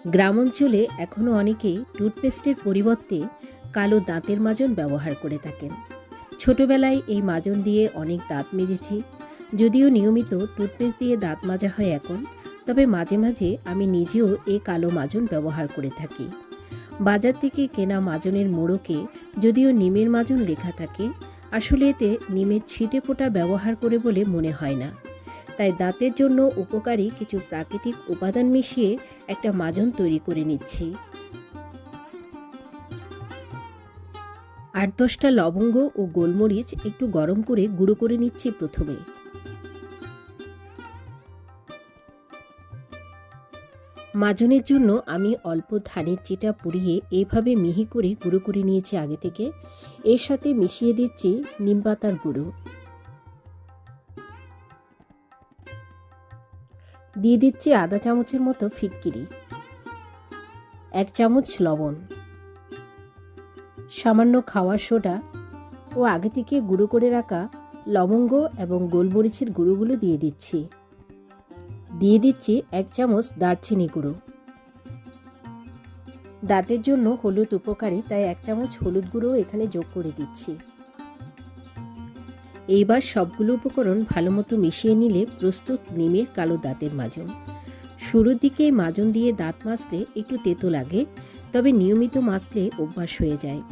গ্রাম অঞ্চলে এখনও অনেকেই টুথপেস্টের পরিবর্তে কালো দাঁতের মাজন ব্যবহার করে থাকেন। ছোটবেলায় এই মাজন দিয়ে অনেক দাঁত মেজেছি। যদিও নিয়মিত টুথপেস্ট দিয়ে দাঁত মাজা হয় এখন, তবে মাঝে মাঝে আমি নিজেও এই কালো মাজন ব্যবহার করে থাকি। বাজার থেকে কেনা মাজনের মোড়কে যদিও নিমের মাজন লেখা থাকে, আসলে এতে নিমের ছিটে ফোঁটা ব্যবহার করে বলে মনে হয় না। তাই দাঁতের জন্য উপকারী কিছু প্রাকৃতিক উপাদান মিশিয়ে একটা মাজন তৈরি করে নিচ্ছি। 8-10টা লবঙ্গ ও গোলমরিচ একটু গরম করে গুঁড়ো করে নিচ্ছি প্রথমে। মাজনের জন্য আমি অল্প ধানের চিটা পুড়িয়ে এইভাবে মিহি করে গুঁড়ো করে নিয়েছি আগে থেকে। এর সাথে মিশিয়ে দিচ্ছি নিম পাতার গুঁড়ো, দিয়ে দিচ্ছি আধা চামচের মতো ফিটকিরি, 1 চামচ লবণ, সামান্য খাওয়ার সোডা ও আগে থেকে গুঁড়ো করে রাখা লবঙ্গ এবং গোলমরিচের গুঁড়োগুলো দিয়ে দিচ্ছি। 1 চামচ দারচিনি গুঁড়ো। দাঁতের জন্য হলুদ উপকারী, তাই 1 চামচ হলুদ গুঁড়ো এখানে যোগ করে দিচ্ছি। এইবার সবগুলো উপকরণ ভালো মতো মিশিয়ে নিলে প্রস্তুত নিমের কালো দাঁতের মাজন। শুরুর দিকে মাজন দিয়ে দাঁত মাজলে একটু তেতো লাগে, তবে নিয়মিত মাজলে অভ্যাস হয়ে যায়।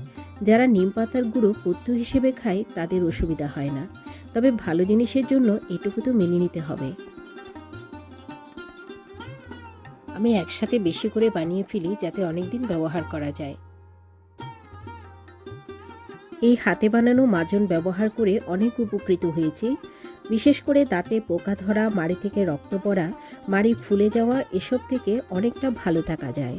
যারা নিম পাতার গুঁড়ো পথ্য হিসেবে খায় তাদের অসুবিধা হয় না, তবে ভালো জিনিসের জন্য এটুকু তো মেনে নিতে হবে। আমি একসাথে বেশি করে বানিয়ে ফেলি যাতে অনেকদিন ব্যবহার করা যায়। এই হাতে বানানো মাজন ব্যবহার করে অনেক উপকৃত হয়েছি। বিশেষ করে দাঁতে পোকা ধরা, মাড়ি থেকে রক্ত পড়া, মাড়ি ফুলে যাওয়া, এসব থেকে অনেকটা ভালো থাকা যায়।